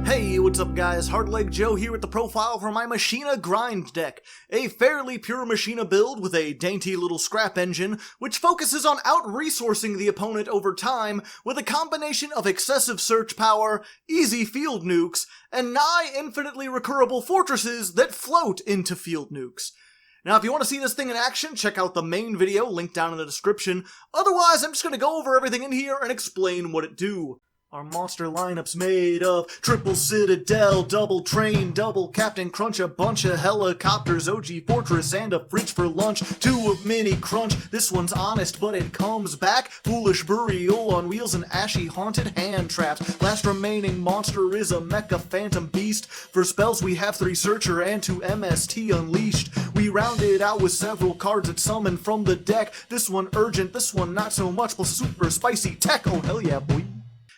Hey, what's up guys? Hardleg Joe here with the profile for my Machina Grind deck, a fairly pure Machina build with a dainty little scrap engine, which focuses on out-resourcing the opponent over time with a combination of excessive search power, easy field nukes, and nigh infinitely recurable fortresses that float into field nukes. Now, if you want to see this thing in action, check out the main video, linked down in the description. Otherwise, I'm just going to go over everything in here and explain what it do. Our monster lineup's made of triple Citadel, double train, double Captain Crunch, a bunch of helicopters, OG Fortress, and a fridge for lunch, 2 of Mini Crunch. This one's honest, but it comes back. Foolish burial on wheels and ashy haunted hand traps. Last remaining monster is a mecha phantom beast. For spells we have 3 Searcher and 2 MST Unleashed. We round it out with several cards that summon from the deck. This one urgent, this one not so much, plus super spicy tech. Oh hell yeah, boy.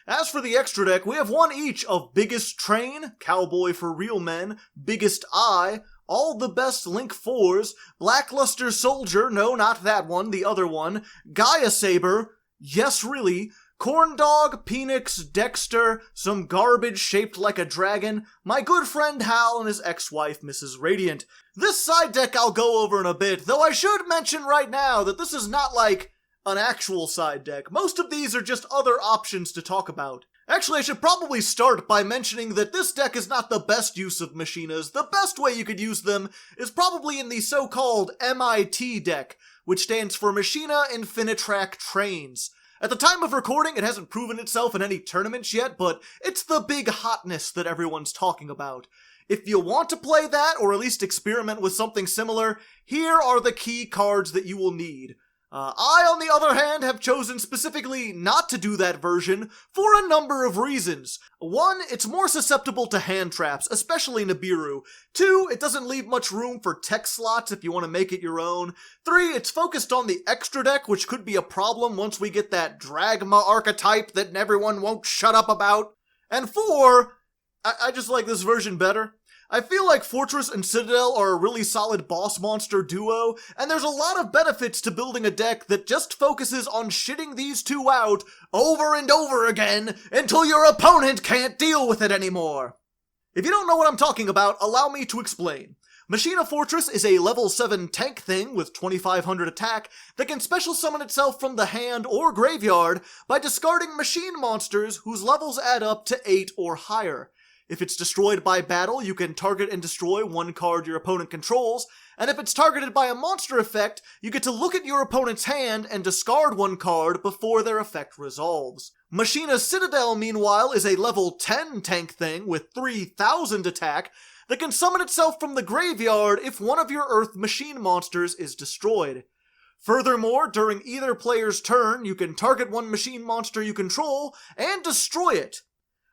As for the extra deck, we have one each of Biggest Train, Cowboy for Real Men, Biggest Eye, All the Best Link 4s, Blackluster Soldier, no not that one, the other one, Gaia Saber, yes really, Corn Dog, Penix, Dexter, some garbage shaped like a dragon, my good friend Hal and his ex-wife Mrs. Radiant. This side deck I'll go over in a bit, though I should mention right now that this is not like an actual side deck. Most of these are just other options to talk about. Actually, I should probably start by mentioning that this deck is not the best use of Machinas. The best way you could use them is probably in the so-called MIT deck, which stands for Machina Infinitrack Trains. At the time of recording, it hasn't proven itself in any tournaments yet, but it's the big hotness that everyone's talking about. If you want to play that, or at least experiment with something similar, here are the key cards that you will need. I, on the other hand, have chosen specifically not to do that version for a number of reasons. 1, it's more susceptible to hand traps, especially Nibiru. 2, it doesn't leave much room for tech slots if you want to make it your own. 3, it's focused on the extra deck, which could be a problem once we get that Dragma archetype that everyone won't shut up about. And 4, I just like this version better. I feel like Fortress and Citadel are a really solid boss monster duo, and there's a lot of benefits to building a deck that just focuses on shitting these two out over and over again until your opponent can't deal with it anymore. If you don't know what I'm talking about, allow me to explain. Machina Fortress is a level 7 tank thing with 2500 attack that can special summon itself from the hand or graveyard by discarding machine monsters whose levels add up to 8 or higher. If it's destroyed by battle, you can target and destroy one card your opponent controls, and if it's targeted by a monster effect, you get to look at your opponent's hand and discard one card before their effect resolves. Machina Citadel, meanwhile, is a level 10 tank thing with 3000 attack that can summon itself from the graveyard if one of your Earth machine monsters is destroyed. Furthermore, during either player's turn, you can target one machine monster you control and destroy it,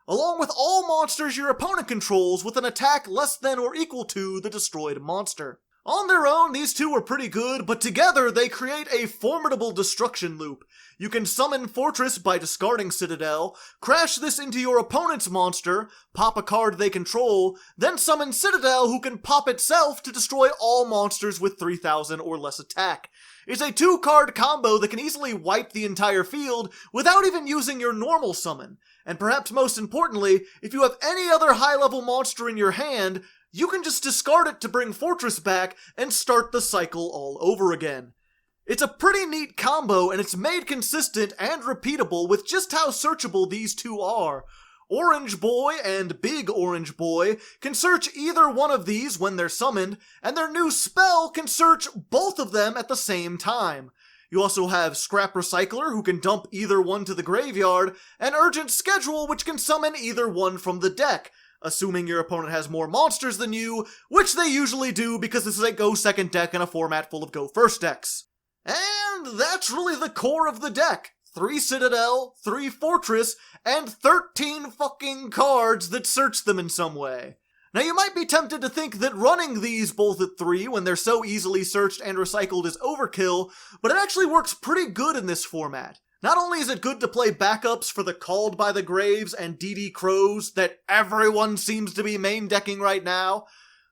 along with all monsters your opponent controls with an attack less than or equal to the destroyed monster. On their own, these two are pretty good, but together they create a formidable destruction loop. You can summon Fortress by discarding Citadel, crash this into your opponent's monster, pop a card they control, then summon Citadel who can pop itself to destroy all monsters with 3000 or less attack. It's a 2-card combo that can easily wipe the entire field without even using your normal summon. And perhaps most importantly, if you have any other high-level monster in your hand, you can just discard it to bring Fortress back and start the cycle all over again. It's a pretty neat combo, and it's made consistent and repeatable with just how searchable these two are. Orange Boy and Big Orange Boy can search either one of these when they're summoned, and their new spell can search both of them at the same time. You also have Scrap Recycler, who can dump either one to the graveyard, and Urgent Schedule, which can summon either one from the deck, assuming your opponent has more monsters than you, which they usually do because this is a Go Second deck in a format full of Go First decks. And that's really the core of the deck. 3 Citadel, 3 Fortress, and 13 fucking cards that search them in some way. Now you might be tempted to think that running these both at 3 when they're so easily searched and recycled is overkill, but it actually works pretty good in this format. Not only is it good to play backups for the Called by the Graves and DD Crows that everyone seems to be main decking right now,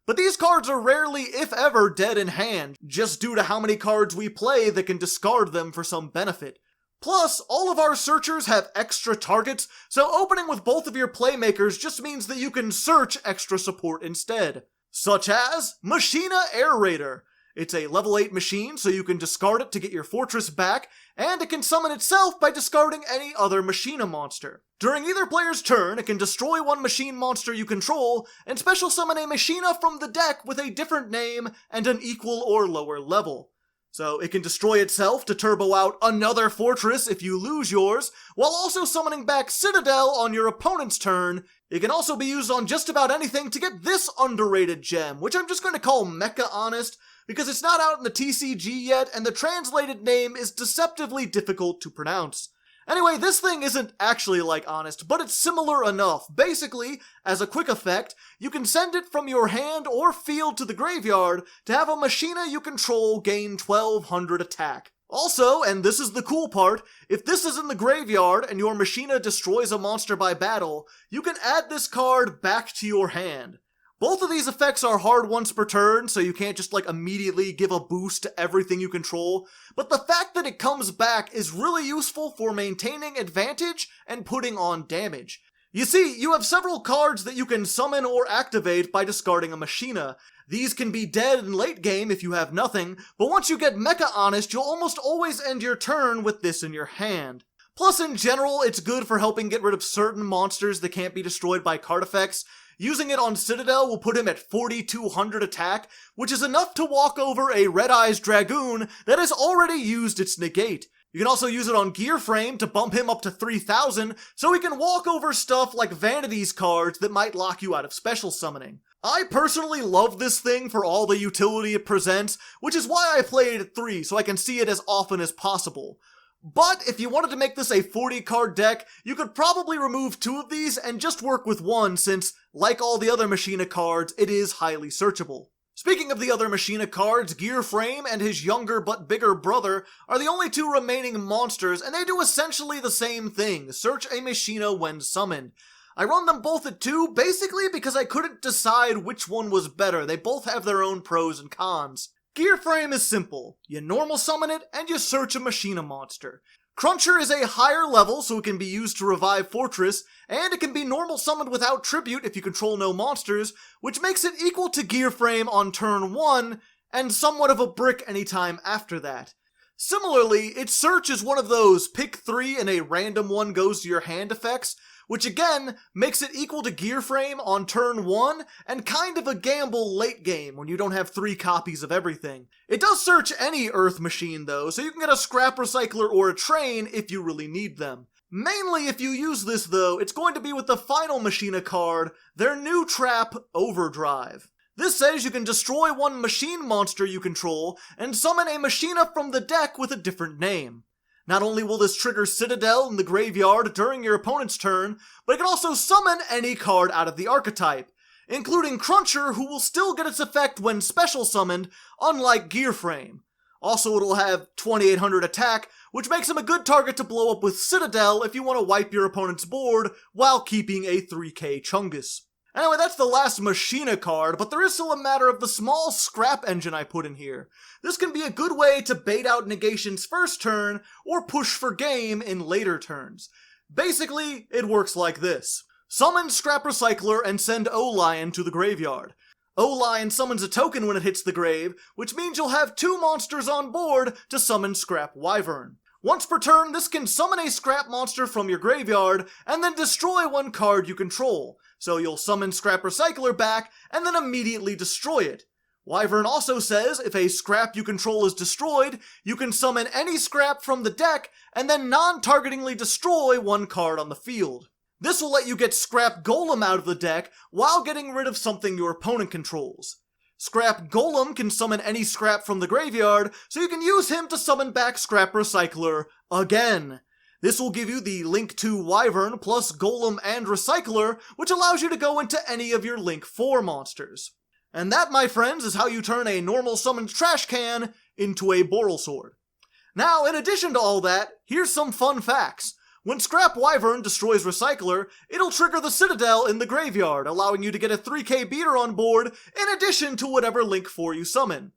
but these cards are rarely, if ever, dead in hand, just due to how many cards we play that can discard them for some benefit. Plus, all of our searchers have extra targets, so opening with both of your playmakers just means that you can search extra support instead. Such as Machina Air Raider. It's a level 8 machine, so you can discard it to get your fortress back, and it can summon itself by discarding any other Machina monster. During either player's turn, it can destroy one machine monster you control, and special summon a Machina from the deck with a different name and an equal or lower level. So it can destroy itself to turbo out another fortress if you lose yours, while also summoning back Citadel on your opponent's turn. It can also be used on just about anything to get this underrated gem, which I'm just going to call Mecha Honest, because it's not out in the TCG yet, and the translated name is deceptively difficult to pronounce. Anyway, this thing isn't actually like Honest, but it's similar enough. Basically, as a quick effect, you can send it from your hand or field to the graveyard to have a Machina you control gain 1200 attack. Also, and this is the cool part, if this is in the graveyard and your Machina destroys a monster by battle, you can add this card back to your hand. Both of these effects are hard once per turn, so you can't just immediately give a boost to everything you control, but the fact that it comes back is really useful for maintaining advantage and putting on damage. You see, you have several cards that you can summon or activate by discarding a Machina. These can be dead in late game if you have nothing, but once you get Mecha Honest, you'll almost always end your turn with this in your hand. Plus, in general, it's good for helping get rid of certain monsters that can't be destroyed by card effects. Using it on Citadel will put him at 4200 attack, which is enough to walk over a Red Eyes Dragoon that has already used its negate. You can also use it on Gear Frame to bump him up to 3000, so he can walk over stuff like Vanity's cards that might lock you out of special summoning. I personally love this thing for all the utility it presents, which is why I play it at 3, so I can see it as often as possible. But if you wanted to make this a 40 card deck, you could probably remove 2 of these and just work with 1 since, like all the other Machina cards, it is highly searchable. Speaking of the other Machina cards, Gear Frame and his younger but bigger brother are the only 2 remaining monsters, and they do essentially the same thing, search a Machina when summoned. I run them both at 2, basically because I couldn't decide which one was better. They both have their own pros and cons. Gear Frame is simple. You normal summon it, and you search a Machina monster. Cruncher is a higher level, so it can be used to revive Fortress, and it can be normal summoned without tribute if you control no monsters, which makes it equal to Gear Frame on turn 1, and somewhat of a brick anytime after that. Similarly, its search is one of those pick 3 and a random one goes to your hand effects, which again makes it equal to Gear Frame on turn 1, and kind of a gamble late game when you don't have 3 copies of everything. It does search any Earth machine though, so you can get a scrap recycler or a train if you really need them. Mainly if you use this though, it's going to be with the final Machina card, their new trap, Overdrive. This says you can destroy one machine monster you control, and summon a Machina from the deck with a different name. Not only will this trigger Citadel in the graveyard during your opponent's turn, but it can also summon any card out of the archetype, including Cruncher, who will still get its effect when special summoned, unlike Gear Frame. Also, it'll have 2800 attack, which makes him a good target to blow up with Citadel if you want to wipe your opponent's board while keeping a 3k Chungus. Anyway, that's the last Machina card, but there is still a matter of the small scrap engine I put in here. This can be a good way to bait out negations first turn, or push for game in later turns. Basically, it works like this. Summon Scrap Recycler and send O-Lion to the graveyard. O-Lion summons a token when it hits the grave, which means you'll have 2 monsters on board to summon Scrap Wyvern. Once per turn, this can summon a scrap monster from your graveyard, and then destroy one card you control. So you'll summon Scrap Recycler back, and then immediately destroy it. Wyvern also says if a scrap you control is destroyed, you can summon any scrap from the deck, and then non-targetingly destroy one card on the field. This will let you get Scrap Golem out of the deck, while getting rid of something your opponent controls. Scrap Golem can summon any scrap from the graveyard, so you can use him to summon back Scrap Recycler again. This will give you the Link 2 Wyvern plus Golem and Recycler, which allows you to go into any of your Link 4 monsters. And that, my friends, is how you turn a normal summoned trash can into a Boral Sword. Now, in addition to all that, here's some fun facts. When Scrap Wyvern destroys Recycler, it'll trigger the Citadel in the graveyard, allowing you to get a 3k beater on board in addition to whatever Link 4 you summon.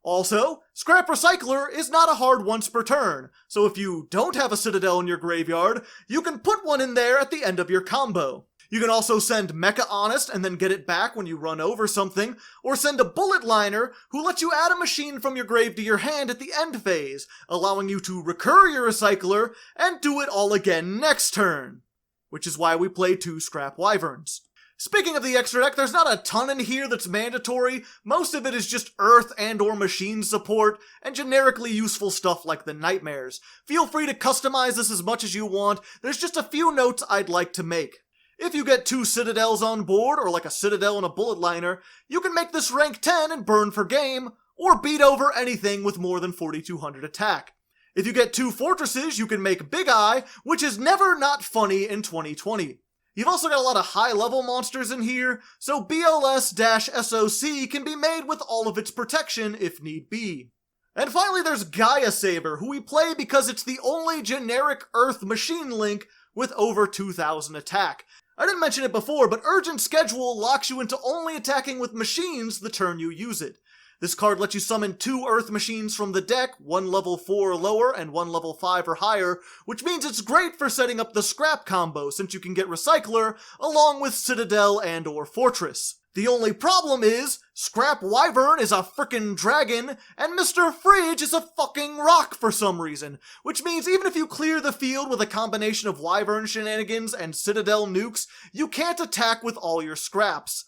Also, Scrap Recycler is not a hard once per turn, so if you don't have a Citadel in your graveyard, you can put one in there at the end of your combo. You can also send Mecha Honest and then get it back when you run over something, or send a Bullet Liner who lets you add a machine from your grave to your hand at the end phase, allowing you to recur your Recycler and do it all again next turn. Which is why we play 2 Scrap Wyverns. Speaking of the extra deck, there's not a ton in here that's mandatory. Most of it is just Earth and or Machine support, and generically useful stuff like the Nightmares. Feel free to customize this as much as you want. There's just a few notes I'd like to make. If you get 2 Citadels on board, or like a Citadel and a Bullet Liner, you can make this rank 10 and burn for game, or beat over anything with more than 4200 attack. If you get 2 Fortresses, you can make Big Eye, which is never not funny in 2020. You've also got a lot of high-level monsters in here, so BLS-SOC can be made with all of its protection if need be. And finally there's Gaia Saber, who we play because it's the only generic Earth machine link with over 2000 attack. I didn't mention it before, but Urgent Schedule locks you into only attacking with machines the turn you use it. This card lets you summon 2 Earth machines from the deck, 1 level 4 or lower and 1 level 5 or higher, which means it's great for setting up the Scrap combo since you can get Recycler along with Citadel and or Fortress. The only problem is, Scrap Wyvern is a frickin' dragon, and Mr. Fridge is a fucking rock for some reason, which means even if you clear the field with a combination of Wyvern shenanigans and Citadel nukes, you can't attack with all your scraps.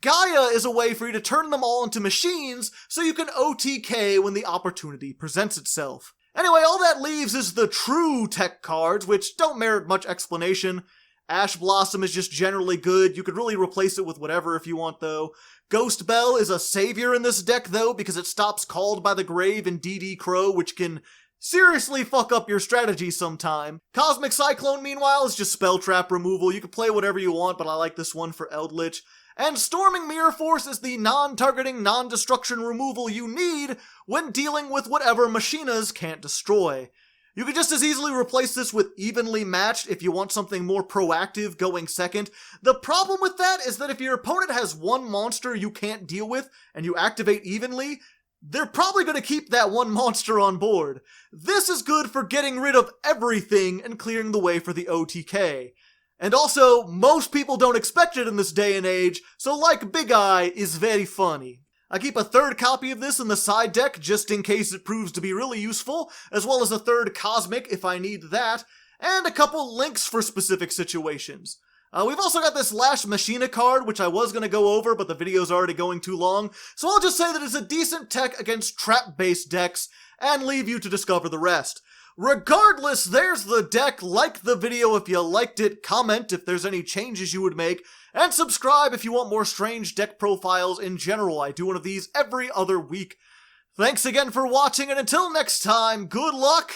Gaia is a way for you to turn them all into machines so you can OTK when the opportunity presents itself. Anyway, all that leaves is the true tech cards, which don't merit much explanation. Ash Blossom is just generally good. You could really replace it with whatever if you want, though. Ghost Bell is a savior in this deck, though, because it stops Called by the Grave and DD Crow, which can seriously fuck up your strategy sometime. Cosmic Cyclone, meanwhile, is just spell trap removal. You can play whatever you want, but I like this one for Eldritch. And Storming Mirror Force is the non-targeting, non-destruction removal you need when dealing with whatever Machinas can't destroy. You could just as easily replace this with Evenly Matched if you want something more proactive going second. The problem with that is that if your opponent has one monster you can't deal with and you activate Evenly, they're probably going to keep that one monster on board. This is good for getting rid of everything and clearing the way for the OTK. And also, most people don't expect it in this day and age, so like Big Eye is very funny. I keep a 3rd copy of this in the side deck just in case it proves to be really useful, as well as a 3rd Cosmic if I need that, and a couple links for specific situations. We've also got this Lash Machina card, which I was going to go over, but the video's already going too long, so I'll just say that it's a decent tech against trap-based decks, and leave you to discover the rest. Regardless, there's the deck. Like the video if you liked it, comment if there's any changes you would make, and subscribe if you want more strange deck profiles in general. I do one of these every other week. Thanks again for watching, and until next time, good luck,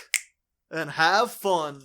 and have fun.